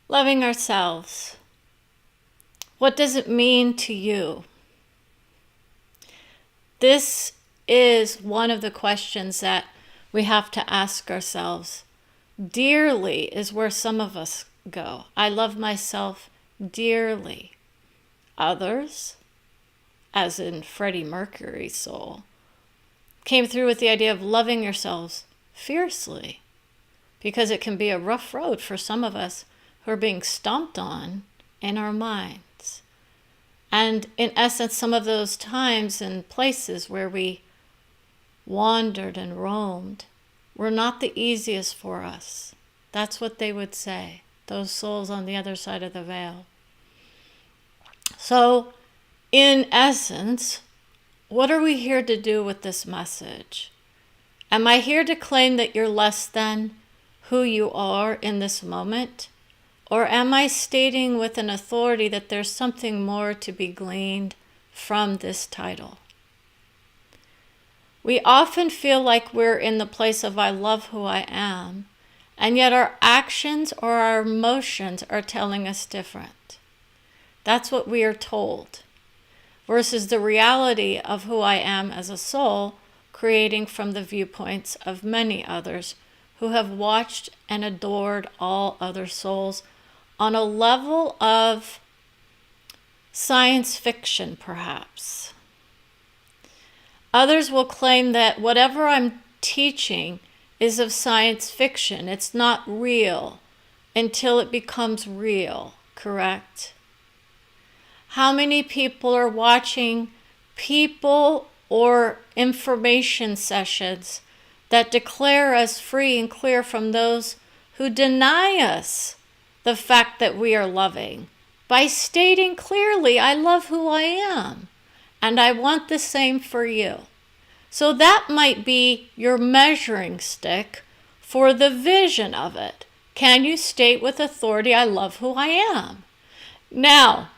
Loving ourselves. What does it mean to you? This is one of the questions that we have to ask ourselves. Dearly is where some of us go. I love myself dearly. Others, as in Freddie Mercury's soul, came through with the idea of loving yourselves fiercely, because it can be a rough road for some of us who are being stomped on in our minds. And in essence, some of those times and places where we wandered and roamed were not the easiest for us. That's what they would say, those souls on the other side of the veil. So, in essence, what are we here to do with this message? Am I here to claim that you're less than who you are in this moment? Or am I stating with an authority that there's something more to be gleaned from this title? We often feel like we're in the place of I love who I am, and yet our actions or our emotions are telling us different. That's what we are told, versus the reality of who I am as a soul, creating from the viewpoints of many others who have watched and adored all other souls on a level of science fiction, perhaps. Others will claim that whatever I'm teaching is of science fiction. It's not real until it becomes real, correct? How many people are watching people or information sessions that declare us free and clear from those who deny us the fact that we are loving by stating clearly, I love who I am, and I want the same for you. So that might be your measuring stick for the vision of it. Can you state with authority, I love who I am? Now,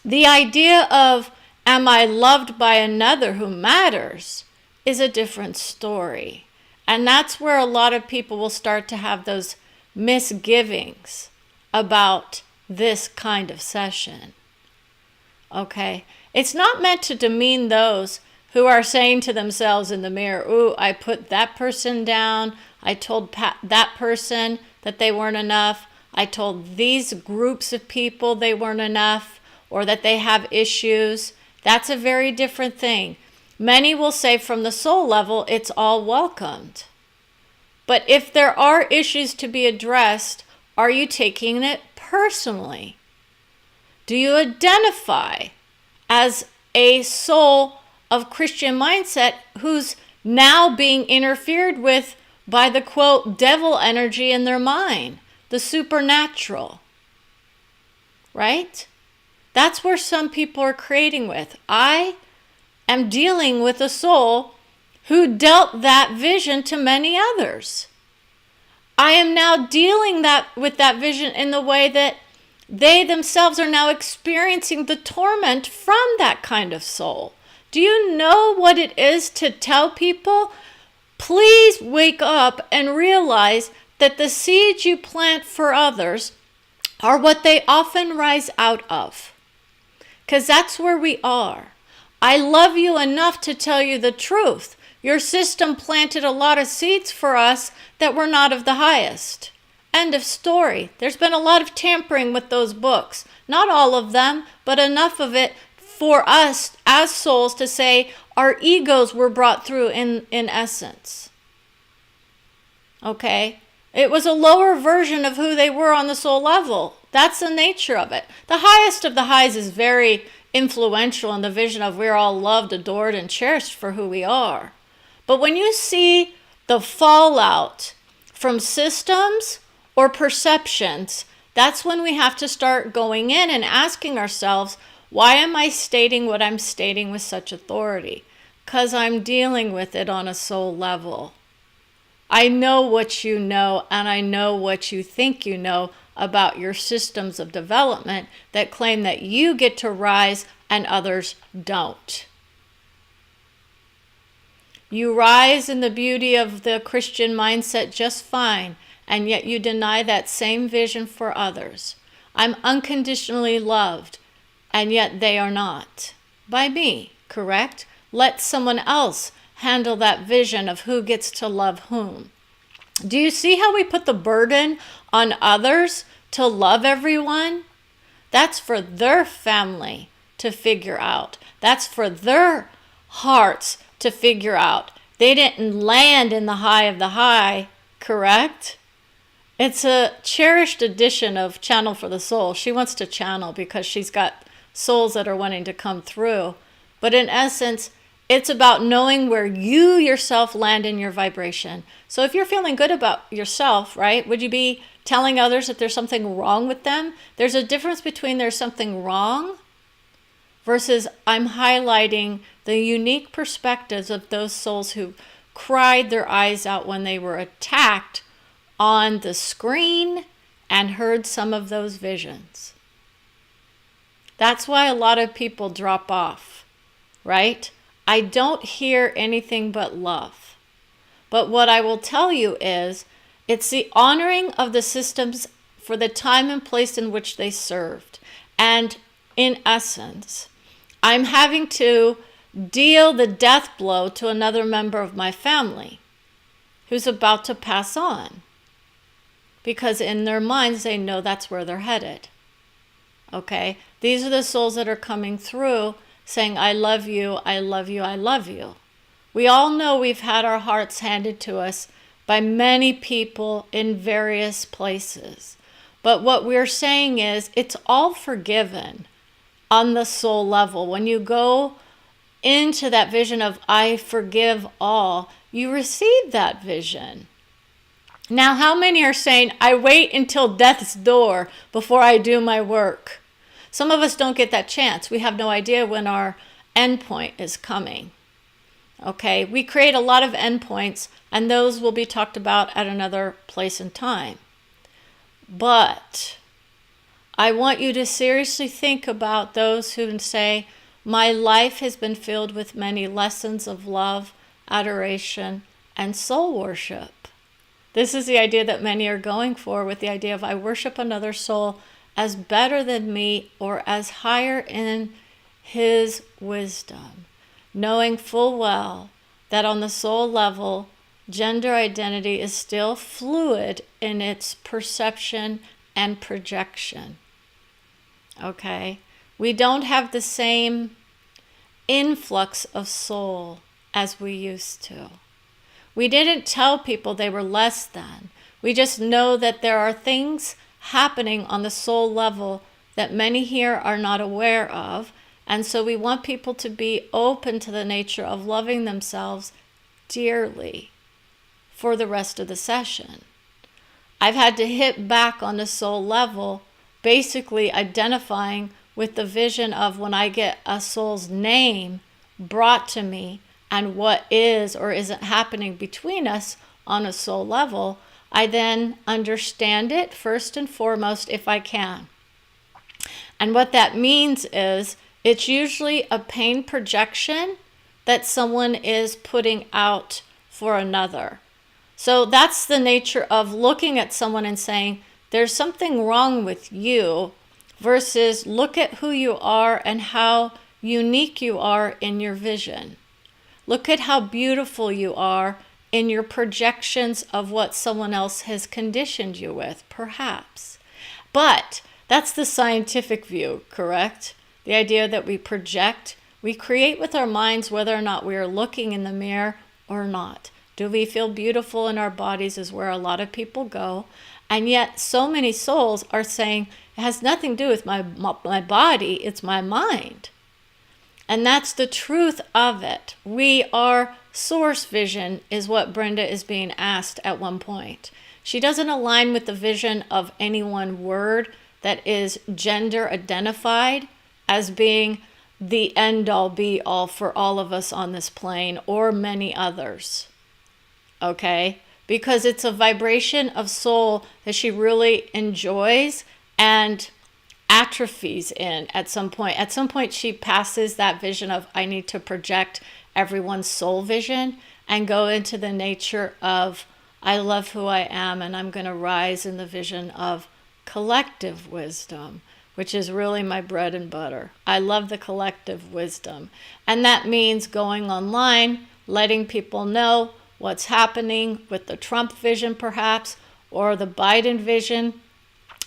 the idea of, am I loved by another who matters, is a different story. And that's where a lot of people will start to have those misgivings about this kind of session. Okay? It's not meant to demean those who are saying to themselves in the mirror, ooh, I put that person down. I told that person that they weren't enough. I told these groups of people they weren't enough, or that they have issues. That's a very different thing. Many will say from the soul level, it's all welcomed. But if there are issues to be addressed, are you taking it personally? Do you identify as a soul of Christian mindset who's now being interfered with by the quote devil energy in their mind, the supernatural? Right? That's where some people are creating with. I am dealing with a soul who dealt that vision to many others. I am now dealing with that vision in the way that they themselves are now experiencing the torment from that kind of soul. Do you know what it is to tell people, please wake up and realize that the seeds you plant for others are what they often rise out of? Because that's where we are. I love you enough to tell you the truth. Your system planted a lot of seeds for us that were not of the highest. End of story. There's been a lot of tampering with those books. Not all of them, but enough of it for us as souls to say our egos were brought through in essence. Okay? It was a lower version of who they were on the soul level. That's the nature of it. The highest of the highs is very influential in the vision of we're all loved, adored, and cherished for who we are. But when you see the fallout from systems or perceptions, that's when we have to start going in and asking ourselves, why am I stating what I'm stating with such authority? Because I'm dealing with it on a soul level. I know what you know, and I know what you think you know about your systems of development that claim that you get to rise and others don't. You rise in the beauty of the Christian mindset just fine, and yet you deny that same vision for others. I'm unconditionally loved, and yet they are not. By me, correct? Let someone else handle that vision of who gets to love whom. Do you see how we put the burden on others to love everyone? That's for their family to figure out. That's for their hearts to figure out. They didn't land in the high of the high, correct? It's a cherished edition of Channel for the Soul. She wants to channel because she's got souls that are wanting to come through. But in essence, it's about knowing where you yourself land in your vibration. So if you're feeling good about yourself, right, would you be telling others that there's something wrong with them? There's a difference between there's something wrong versus I'm highlighting the unique perspectives of those souls who cried their eyes out when they were attacked on the screen and heard some of those visions. That's why a lot of people drop off, right? I don't hear anything but love. But what I will tell you is, it's the honoring of the systems for the time and place in which they served. And in essence, I'm having to deal the death blow to another member of my family who's about to pass on. Because in their minds, they know that's where they're headed. Okay? These are the souls that are coming through saying, I love you, I love you, I love you. We all know we've had our hearts handed to us by many people in various places. But what we're saying is, it's all forgiven on the soul level. When you go into that vision of, I forgive all, you receive that vision. Now, how many are saying, I wait until death's door before I do my work? Some of us don't get that chance. We have no idea when our endpoint is coming. Okay, we create a lot of endpoints, and those will be talked about at another place and time. But I want you to seriously think about those who say, my life has been filled with many lessons of love, adoration, and soul worship. This is the idea that many are going for, with the idea of I worship another soul as better than me or as higher in his wisdom, knowing full well that on the soul level, gender identity is still fluid in its perception and projection. Okay? We don't have the same influx of soul as we used to. We didn't tell people they were less than. We just know that there are things happening on the soul level that many here are not aware of. And so we want people to be open to the nature of loving themselves dearly for the rest of the session. I've had to hit back on the soul level, basically identifying with the vision of when I get a soul's name brought to me and what is or isn't happening between us on a soul level, I then understand it first and foremost if I can. And what that means is it's usually a pain projection that someone is putting out for another. So that's the nature of looking at someone and saying, there's something wrong with you, versus look at who you are and how unique you are in your vision. Look at how beautiful you are in your projections of what someone else has conditioned you with, perhaps. But that's the scientific view, correct? The idea that we project, we create with our minds whether or not we are looking in the mirror or not. Do we feel beautiful in our bodies is where a lot of people go. And yet so many souls are saying, it has nothing to do with my body, it's my mind. And that's the truth of it. We are source vision is what Brenda is being asked at one point. She doesn't align with the vision of any one word that is gender identified as being the end all be all for all of us on this plane or many others. Okay? Because it's a vibration of soul that she really enjoys and atrophies in at some point. At some point, she passes that vision of, I need to project everyone's soul vision and go into the nature of I love who I am, and I'm going to rise in the vision of collective wisdom, which is really my bread and butter. I love the collective wisdom. And that means going online, letting people know what's happening with the Trump vision perhaps, or the Biden vision,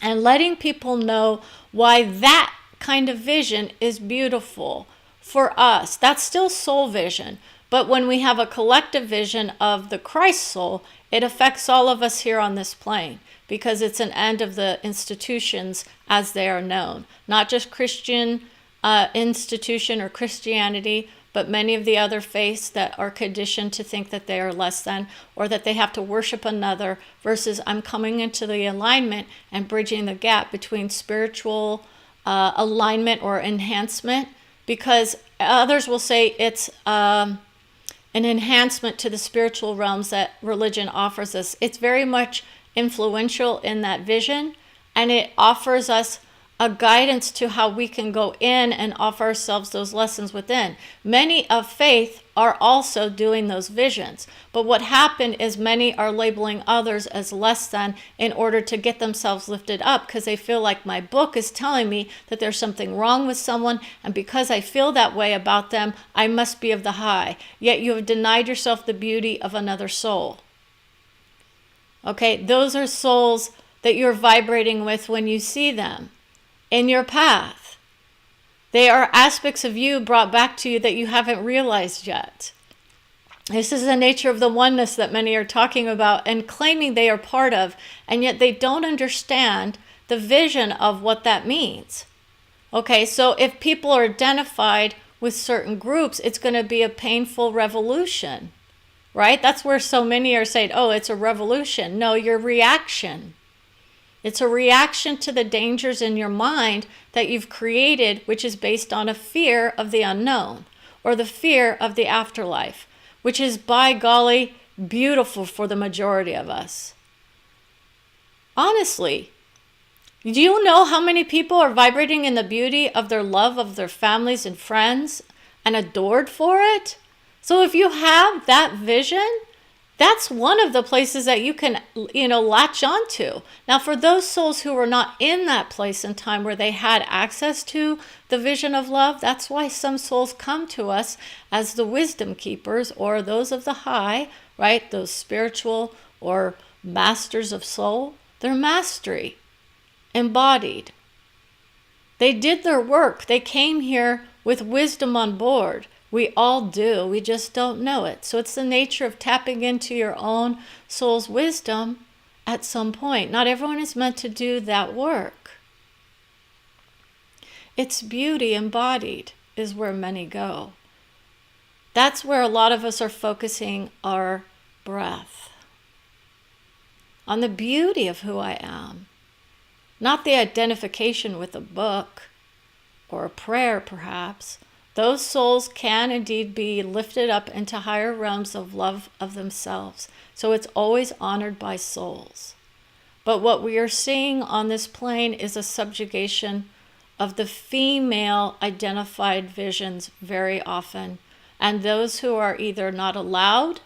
and letting people know why that kind of vision is beautiful for us. That's still soul vision. But when we have a collective vision of the Christ soul, it affects all of us here on this plane, because it's an end of the institutions as they are known. Not just Christian institution or Christianity, but many of the other faiths that are conditioned to think that they are less than, or that they have to worship another, versus I'm coming into the alignment and bridging the gap between spiritual alignment or enhancement, because others will say it's an enhancement to the spiritual realms that religion offers us. It's very much influential in that vision, and it offers us a guidance to how we can go in and offer ourselves those lessons within. Many of faith are also doing those visions, but what happened is many are labeling others as less than in order to get themselves lifted up, because they feel like my book is telling me that there's something wrong with someone, and because I feel that way about them, I must be of the high. Yet you have denied yourself the beauty of another soul. Okay, those are souls that you're vibrating with when you see them in your path. They are aspects of you brought back to you that you haven't realized yet. This is the nature of the oneness that many are talking about and claiming they are part of, and yet they don't understand the vision of what that means. Okay, so if people are identified with certain groups, it's going to be a painful revolution, right? That's where so many are saying, oh, it's a revolution. No, your reaction. It's a reaction to the dangers in your mind that you've created, which is based on a fear of the unknown or the fear of the afterlife, which is, by golly, beautiful for the majority of us. Honestly, do you know how many people are vibrating in the beauty of their love of their families and friends and adored for it? So if you have that vision, that's one of the places that you can, latch onto. Now, for those souls who were not in that place in time where they had access to the vision of love, that's why some souls come to us as the wisdom keepers, or those of the high, right? Those spiritual or masters of soul. They're mastery, embodied. They did their work. They came here with wisdom on board. We all do. We just don't know it. So it's the nature of tapping into your own soul's wisdom at some point. Not everyone is meant to do that work. It's beauty embodied is where many go. That's where a lot of us are focusing our breath. On the beauty of who I am. Not the identification with a book or a prayer, perhaps. Those souls can indeed be lifted up into higher realms of love of themselves. So it's always honored by souls. But what we are seeing on this plane is a subjugation of the female identified visions very often. And those who are either not allowed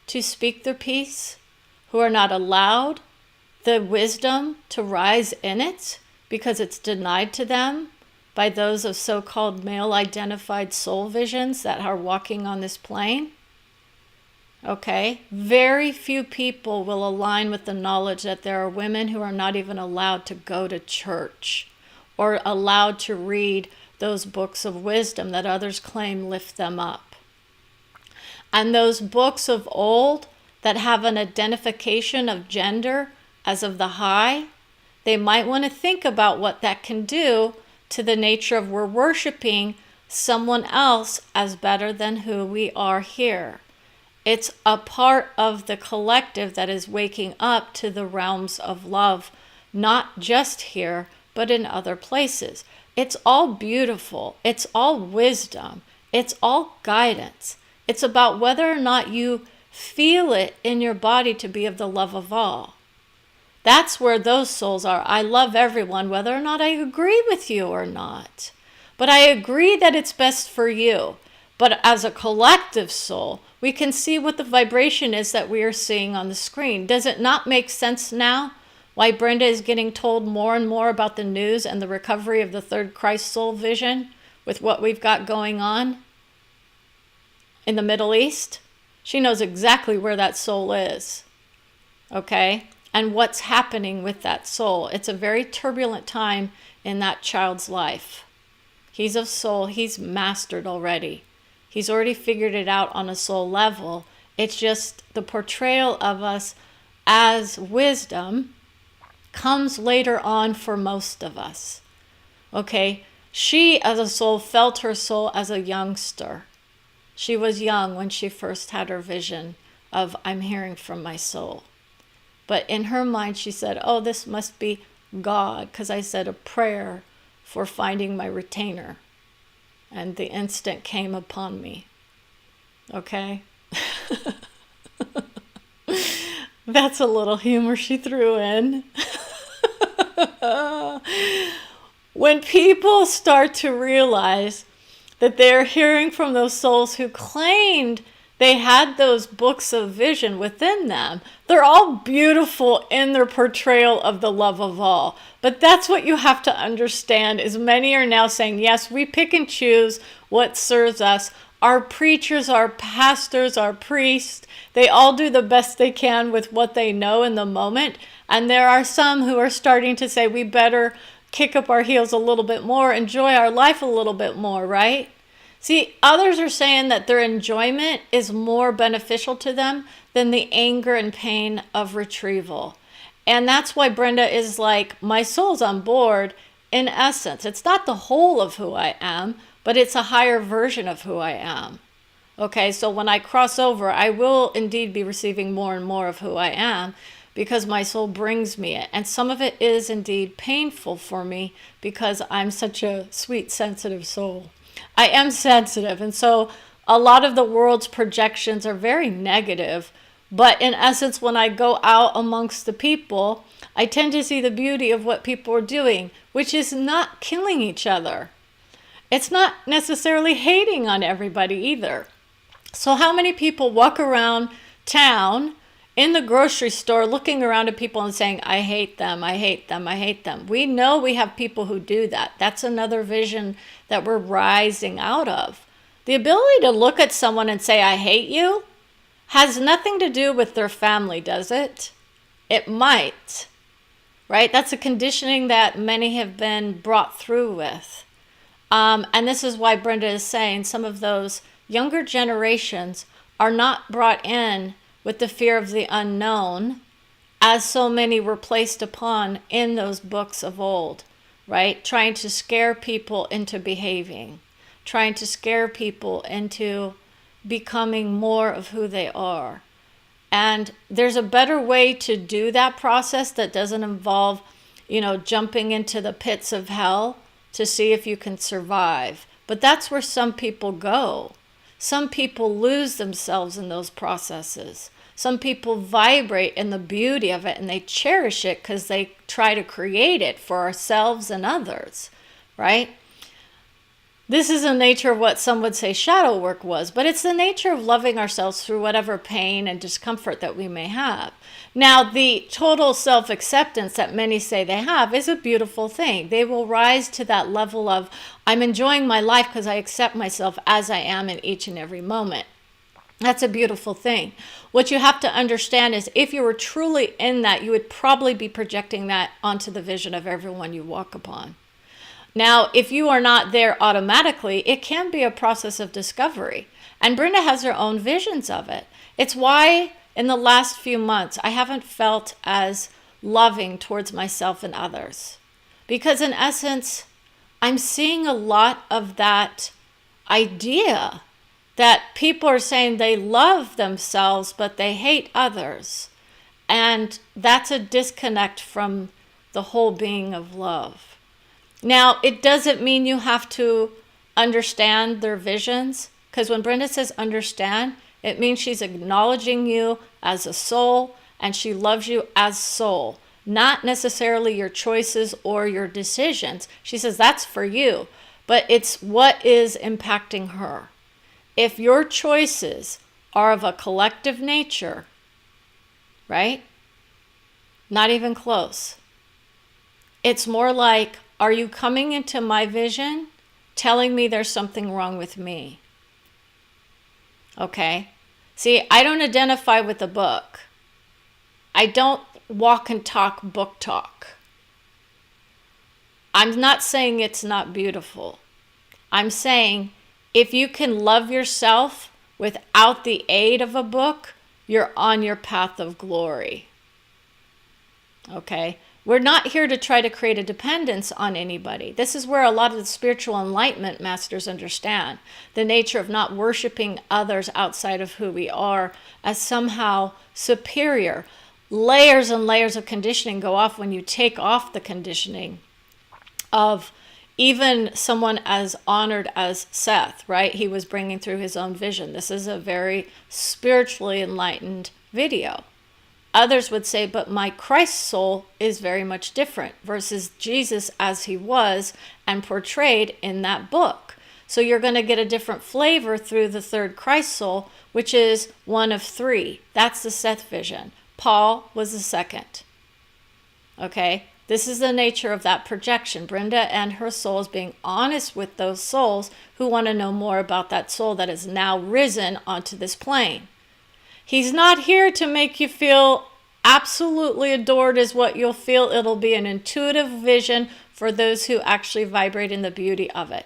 to speak their piece, who are not allowed the wisdom to rise in it because it's denied to them by those of so-called male-identified soul visions that are walking on this plane. Okay? Very few people will align with the knowledge that there are women who are not even allowed to go to church or allowed to read those books of wisdom that others claim lift them up. And those books of old that have an identification of gender as of the high, they might want to think about what that can do to the nature of we're worshiping someone else as better than who we are here. It's a part of the collective that is waking up to the realms of love, not just here, but in other places. It's all beautiful. It's all wisdom. It's all guidance. It's about whether or not you feel it in your body to be of the love of all. That's where those souls are. I love everyone, whether or not I agree with you or not. But I agree that it's best for you. But as a collective soul, we can see what the vibration is that we are seeing on the screen. Does it not make sense now why Brenda is getting told more and more about the news and the recovery of the third Christ soul vision with what we've got going on in the Middle East? She knows exactly where that soul is, okay? And what's happening with that soul. It's a very turbulent time in that child's life. He's a soul, he's mastered already. He's already figured it out on a soul level. It's just the portrayal of us as wisdom comes later on for most of us. Okay? She, as a soul, felt her soul as a youngster. She was young when she first had her vision of, I'm hearing from my soul. But in her mind, she said, oh, this must be God, because I said a prayer for finding my retainer. And the instant came upon me. Okay? That's a little humor she threw in. When people start to realize that they're hearing from those souls who claimed they had those books of vision within them, they're all beautiful in their portrayal of the love of all. But that's what you have to understand, is many are now saying, yes, we pick and choose what serves us. Our preachers, our pastors, our priests, they all do the best they can with what they know in the moment. And there are some who are starting to say, we better kick up our heels a little bit more, enjoy our life a little bit more, right? See, others are saying that their enjoyment is more beneficial to them than the anger and pain of retrieval. And that's why Brenda is like, my soul's on board in essence. It's not the whole of who I am, but it's a higher version of who I am. Okay, so when I cross over, I will indeed be receiving more and more of who I am because my soul brings me it. And some of it is indeed painful for me because I'm such a sweet, sensitive soul. I am sensitive, and so a lot of the world's projections are very negative, but in essence, when I go out amongst the people, I tend to see the beauty of what people are doing, which is not killing each other. It's not necessarily hating on everybody either. So how many people walk around town in the grocery store looking around at people and saying, I hate them, I hate them, I hate them? We know we have people who do that. That's another vision that we're rising out of. The ability to look at someone and say, I hate you, has nothing to do with their family, does it? It might, right? That's a conditioning that many have been brought through with. And this is why Brenda is saying some of those younger generations are not brought in with the fear of the unknown, as so many were placed upon in those books of old, right? Trying to scare people into behaving, trying to scare people into becoming more of who they are. And there's a better way to do that process that doesn't involve, jumping into the pits of hell to see if you can survive. But that's where some people go. Some people lose themselves in those processes. Some people vibrate in the beauty of it and they cherish it because they try to create it for ourselves and others, right? This is the nature of what some would say shadow work was, but it's the nature of loving ourselves through whatever pain and discomfort that we may have. Now, the total self-acceptance that many say they have is a beautiful thing. They will rise to that level of, I'm enjoying my life because I accept myself as I am in each and every moment. That's a beautiful thing. What you have to understand is if you were truly in that, you would probably be projecting that onto the vision of everyone you walk upon. Now, if you are not there automatically, it can be a process of discovery. And Brenda has her own visions of it. It's why in the last few months, I haven't felt as loving towards myself and others. Because in essence, I'm seeing a lot of that idea that people are saying they love themselves, but they hate others. And that's a disconnect from the whole being of love. Now, it doesn't mean you have to understand their visions, because when Brenda says understand, it means she's acknowledging you as a soul, and she loves you as soul, not necessarily your choices or your decisions. She says that's for you, but it's what is impacting her. If your choices are of a collective nature, right? Not even close. It's more like, are you coming into my vision telling me there's something wrong with me? Okay? See, I don't identify with the book. I don't walk and talk book talk. I'm not saying it's not beautiful. I'm saying if you can love yourself without the aid of a book, you're on your path of glory. Okay? We're not here to try to create a dependence on anybody. This is where a lot of the spiritual enlightenment masters understand the nature of not worshiping others outside of who we are as somehow superior. Layers and layers of conditioning go off when you take off the conditioning of even someone as honored as Seth, right? He was bringing through his own vision. This is a very spiritually enlightened video. Others would say, but my Christ soul is very much different versus Jesus as he was and portrayed in that book. So you're going to get a different flavor through the third Christ soul, which is one of three. That's the Seth vision. Paul was the second. Okay? This is the nature of that projection. Brenda and her soul is being honest with those souls who want to know more about that soul that is now risen onto this plane. He's not here to make you feel absolutely adored is what you'll feel. It'll be an intuitive vision for those who actually vibrate in the beauty of it.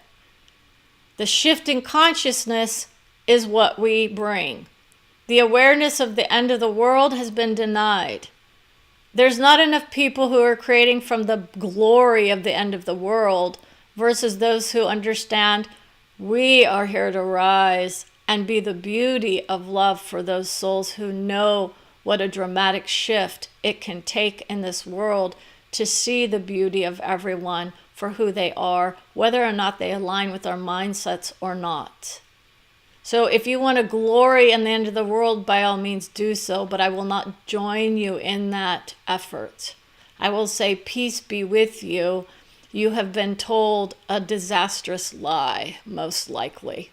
The shift in consciousness is what we bring. The awareness of the end of the world has been denied. There's not enough people who are creating from the glory of the end of the world versus those who understand we are here to rise and be the beauty of love for those souls who know what a dramatic shift it can take in this world to see the beauty of everyone for who they are, whether or not they align with our mindsets or not. So if you want to glory in the end of the world, by all means do so, but I will not join you in that effort. I will say, peace be with you. You have been told a disastrous lie, most likely.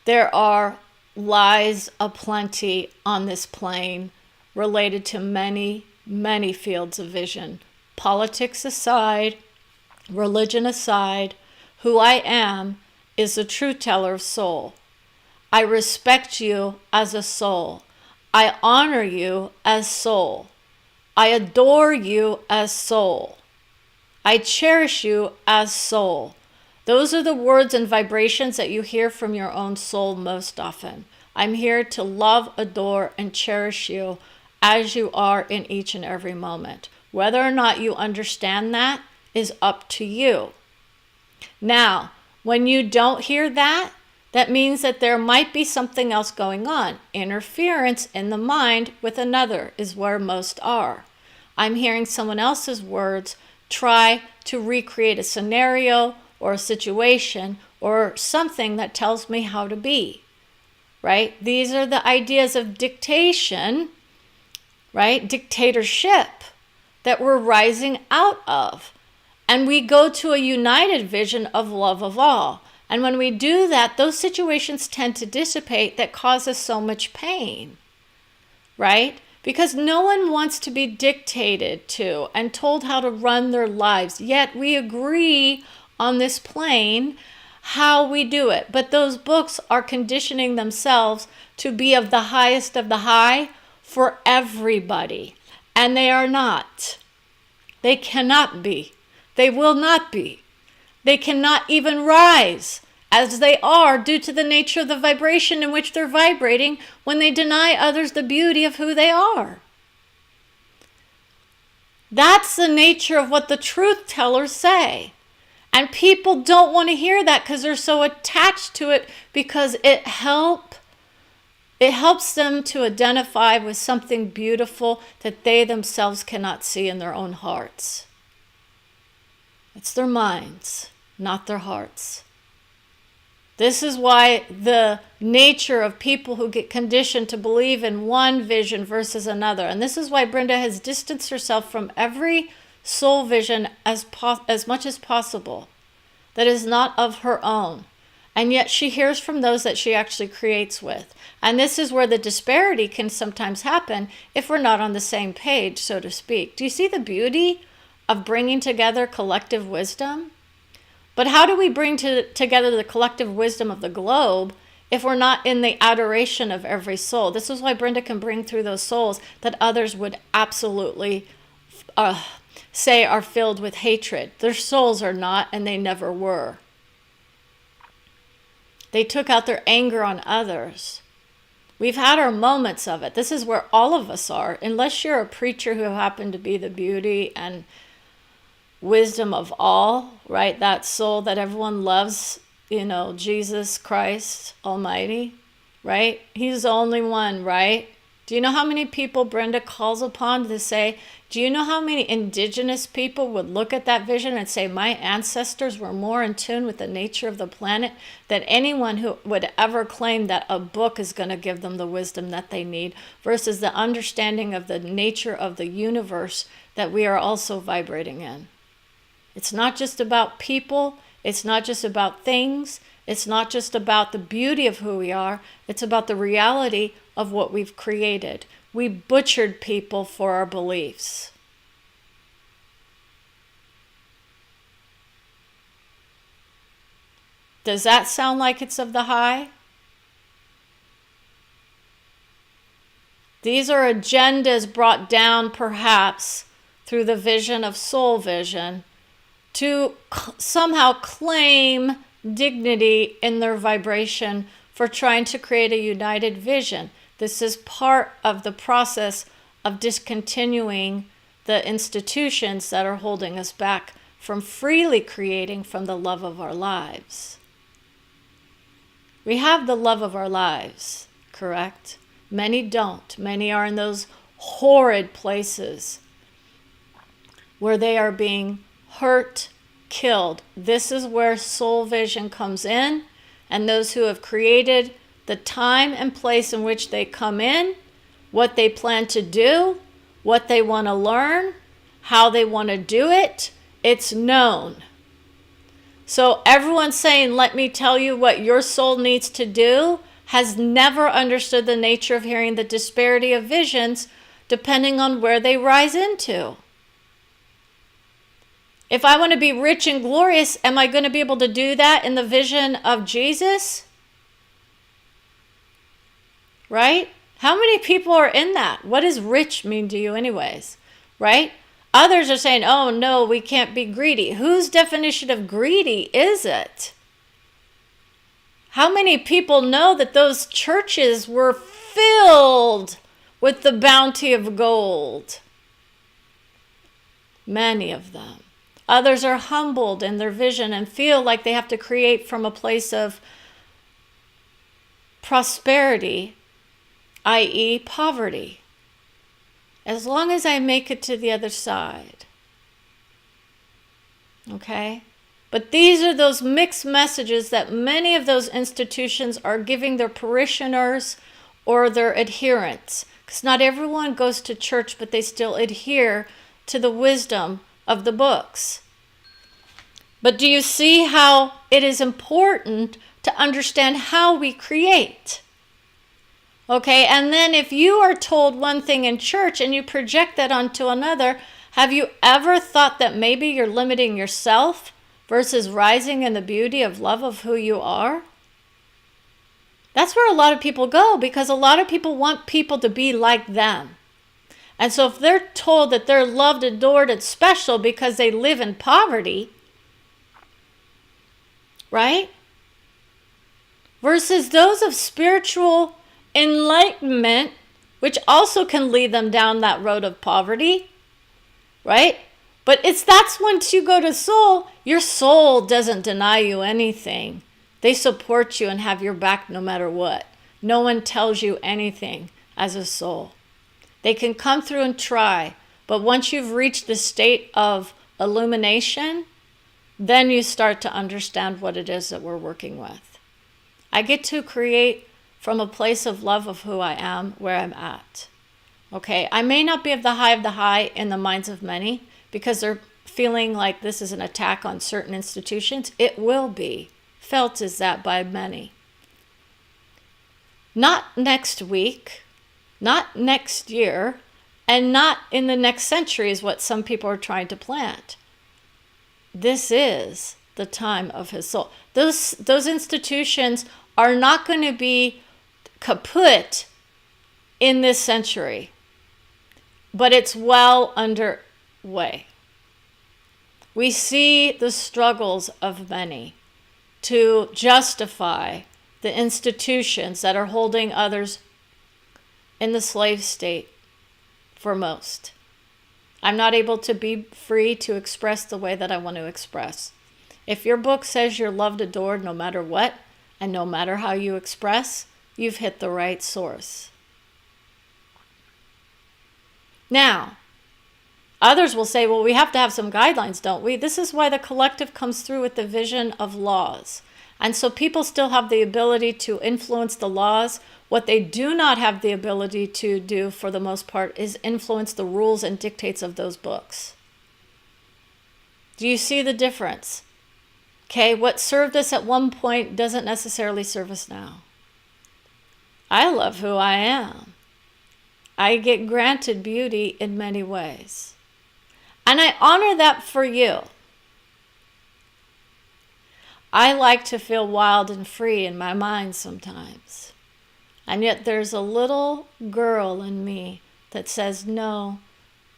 There are lies aplenty on this plane related to many, many fields of vision. Politics aside, religion aside, who I am is the true teller of soul. I respect you as a soul. I honor you as soul. I adore you as soul. I cherish you as soul. Those are the words and vibrations that you hear from your own soul most often. I'm here to love, adore, and cherish you as you are in each and every moment. Whether or not you understand that is up to you. Now, when you don't hear that, that means that there might be something else going on. Interference in the mind with another is where most are. I'm hearing someone else's words try to recreate a scenario or a situation or something that tells me how to be, right? These are the ideas of dictation, right? Dictatorship that we're rising out of. And we go to a united vision of love of all. And when we do that, those situations tend to dissipate that cause us so much pain, right? Because no one wants to be dictated to and told how to run their lives. Yet we agree on this plane how we do it. But those books are conditioning themselves to be of the highest of the high for everybody. And they are not. They cannot be. They will not be. They cannot even rise as they are due to the nature of the vibration in which they're vibrating when they deny others the beauty of who they are. That's the nature of what the truth tellers say. And people don't want to hear that because they're so attached to it because it helps them to identify with something beautiful that they themselves cannot see in their own hearts. It's their minds, not their hearts. This is why the nature of people who get conditioned to believe in one vision versus another. And this is why Brenda has distanced herself from every soul vision as much as possible that is not of her own. And yet she hears from those that she actually creates with. And this is where the disparity can sometimes happen if we're not on the same page, so to speak. Do you see the beauty of bringing together collective wisdom? But how do we bring together the collective wisdom of the globe if we're not in the adoration of every soul? This is why Brenda can bring through those souls that others would absolutely say are filled with hatred. Their souls are not, and they never were. They took out their anger on others. We've had our moments of it. This is where all of us are, unless you're a preacher who happened to be the beauty and wisdom of all, right? That soul that everyone loves, Jesus Christ Almighty, right? He's the only one, right? Do you know how many people Brenda calls upon to say, do you know how many indigenous people would look at that vision and say, my ancestors were more in tune with the nature of the planet than anyone who would ever claim that a book is going to give them the wisdom that they need, versus the understanding of the nature of the universe that we are also vibrating in. It's not just about people. It's not just about things. It's not just about the beauty of who we are. It's about the reality of what we've created. We butchered people for our beliefs. Does that sound like it's of the high? These are agendas brought down perhaps through the vision of soul vision to somehow claim dignity in their vibration for trying to create a united vision. This is part of the process of discontinuing the institutions that are holding us back from freely creating from the love of our lives. We have the love of our lives, correct? Many don't. Many are in those horrid places where they are being hurt, killed. This is where soul vision comes in, and those who have created the time and place in which they come in, what they plan to do, what they want to learn, how they want to do it, it's known. So everyone saying, let me tell you what your soul needs to do, has never understood the nature of hearing the disparity of visions depending on where they rise into. If I want to be rich and glorious, am I going to be able to do that in the vision of Jesus? Right? How many people are in that? What does rich mean to you anyways? Right? Others are saying, oh no, we can't be greedy. Whose definition of greedy is it? How many people know that those churches were filled with the bounty of gold? Many of them. Others are humbled in their vision and feel like they have to create from a place of prosperity, i.e., poverty. As long as I make it to the other side. Okay? But these are those mixed messages that many of those institutions are giving their parishioners or their adherents. Because not everyone goes to church, but they still adhere to the wisdom of the books. But do you see how it is important to understand how we create? Okay, and then if you are told one thing in church and you project that onto another, have you ever thought that maybe you're limiting yourself versus rising in the beauty of love of who you are? That's where a lot of people go, because a lot of people want people to be like them. And so if they're told that they're loved, adored, and special because they live in poverty, right? Versus those of spiritual enlightenment, which also can lead them down that road of poverty, right? But that's once you go to soul, your soul doesn't deny you anything. They support you and have your back no matter what. No one tells you anything as a soul. They can come through and try, but once you've reached the state of illumination, then you start to understand what it is that we're working with. I get to create from a place of love of who I am, where I'm at. Okay, I may not be of the high in the minds of many because they're feeling like this is an attack on certain institutions. It will be felt is that by many. Not next week, not next year, and not in the next century is what some people are trying to plant. This is the time of his soul. Those institutions are not going to be kaput in this century, but it's well underway. We see the struggles of many to justify the institutions that are holding others in the slave state for most. I'm not able to be free to express the way that I want to express. If your book says you're loved, adored, no matter what, and no matter how you express, you've hit the right source. Now, others will say, well, we have to have some guidelines, don't we? This is why the collective comes through with the vision of laws. And so people still have the ability to influence the laws. What they do not have the ability to do, for the most part, is influence the rules and dictates of those books. Do you see the difference? Okay, what served us at one point doesn't necessarily serve us now. I love who I am. I get granted beauty in many ways. And I honor that for you. I like to feel wild and free in my mind sometimes. And yet there's a little girl in me that says, no,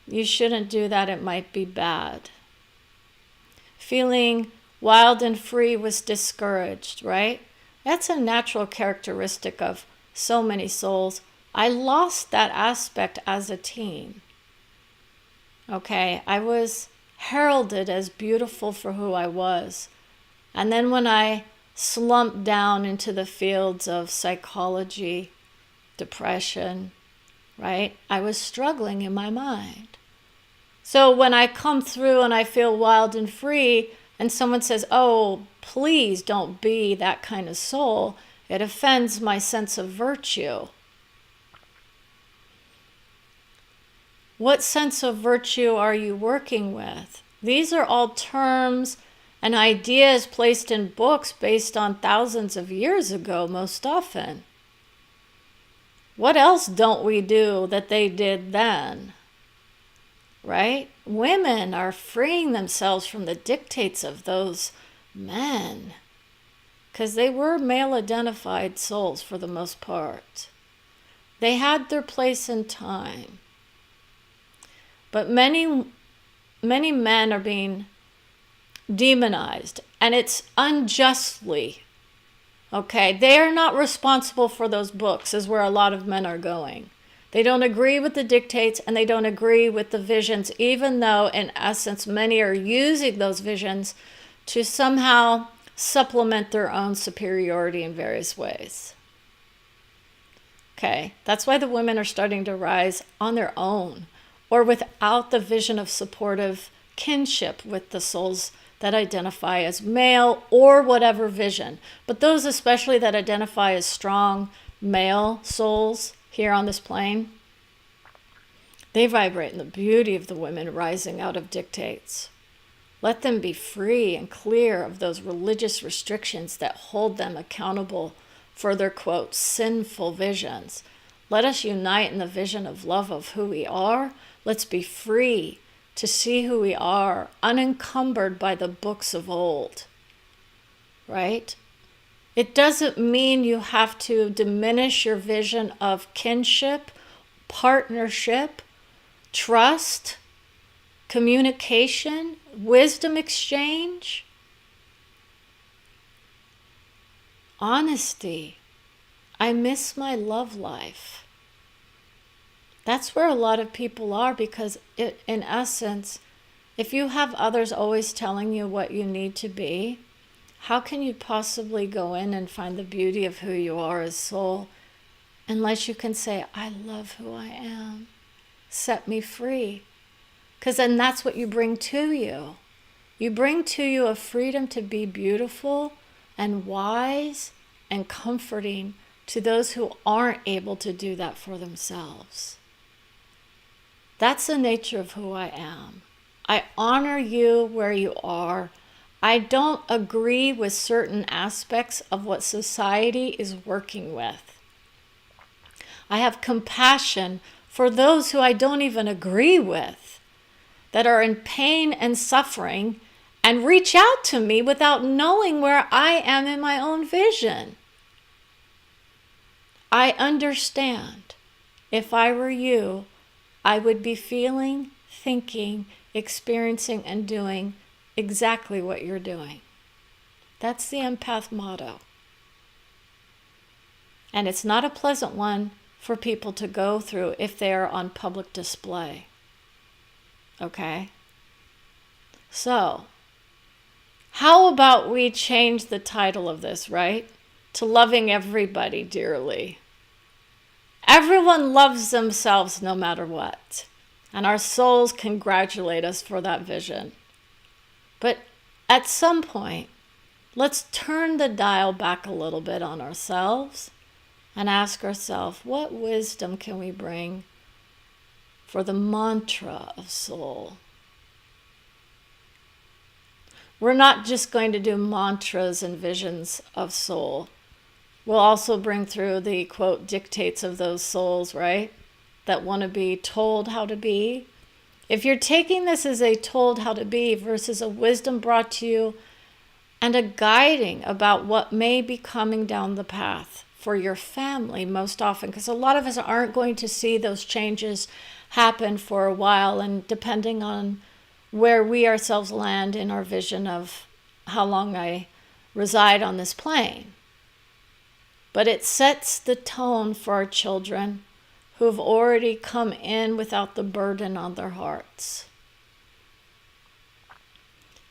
you shouldn't do that. It might be bad. Feeling wild and free was discouraged, right? That's a natural characteristic of so many souls. I lost that aspect as a teen. Okay, I was heralded as beautiful for who I was. And then when I slumped down into the fields of psychology, depression, right? I was struggling in my mind. So when I come through and I feel wild and free, and someone says, oh, please don't be that kind of soul, it offends my sense of virtue. What sense of virtue are you working with? These are all terms and ideas placed in books based on thousands of years ago, most often. What else don't we do that they did then? Right? Women are freeing themselves from the dictates of those men, because they were male-identified souls for the most part. They had their place in time. But many men are being demonized, and it's unjustly. Okay, they are not responsible for those books, is where a lot of men are going. They don't agree with the dictates, and they don't agree with the visions, even though in essence many are using those visions to somehow supplement their own superiority in various ways. Okay, that's why the women are starting to rise on their own, or without the vision of supportive kinship with the souls that identify as male, or whatever vision. But those especially that identify as strong male souls here on this plane, they vibrate in the beauty of the women rising out of dictates. Let them be free and clear of those religious restrictions that hold them accountable for their, quote, sinful visions. Let us unite in the vision of love of who we are. Let's be free to see who we are, unencumbered by the books of old, right? It doesn't mean you have to diminish your vision of kinship, partnership, trust, communication, wisdom exchange, honesty. I miss my love life. That's where a lot of people are, because in essence, if you have others always telling you what you need to be, how can you possibly go in and find the beauty of who you are as soul unless you can say, I love who I am, set me free? Because then that's what you bring to you. You bring to you a freedom to be beautiful and wise and comforting to those who aren't able to do that for themselves. That's the nature of who I am. I honor you where you are. I don't agree with certain aspects of what society is working with. I have compassion for those who I don't even agree with, that are in pain and suffering, and reach out to me without knowing where I am in my own vision. I understand. If I were you, I would be feeling, thinking, experiencing, and doing exactly what you're doing. That's the empath motto. And it's not a pleasant one for people to go through if they are on public display. Okay? So, how about we change the title of this, right? To loving everybody dearly. Everyone loves themselves no matter what. And our souls congratulate us for that vision. But at some point, let's turn the dial back a little bit on ourselves and ask ourselves, what wisdom can we bring for the mantra of soul? We're not just going to do mantras and visions of soul. We'll also bring through the, quote, dictates of those souls, right? That want to be told how to be. If you're taking this as a told how to be versus a wisdom brought to you and a guiding about what may be coming down the path for your family most often, because a lot of us aren't going to see those changes happen for a while, and depending on where we ourselves land in our vision of how long I reside on this plane. But it sets the tone for our children who have already come in without the burden on their hearts.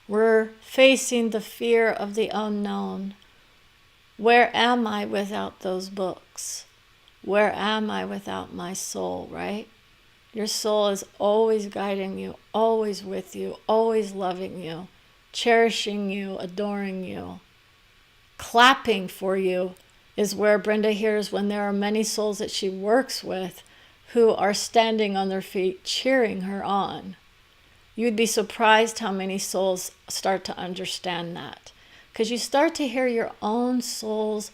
We're facing the fear of the unknown. Where am I without those books? Where am I without my soul, right? Your soul is always guiding you, always with you, always loving you, cherishing you, adoring you. Clapping for you is where Brenda hears when there are many souls that she works with who are standing on their feet cheering her on. You'd be surprised how many souls start to understand that, because you start to hear your own soul's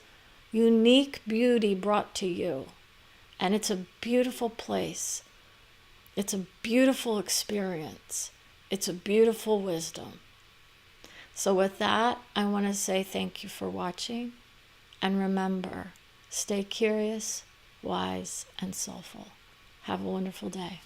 unique beauty brought to you. And it's a beautiful place. It's a beautiful experience. It's a beautiful wisdom. So with that, I want to say thank you for watching. And remember, stay curious, wise, and soulful. Have a wonderful day.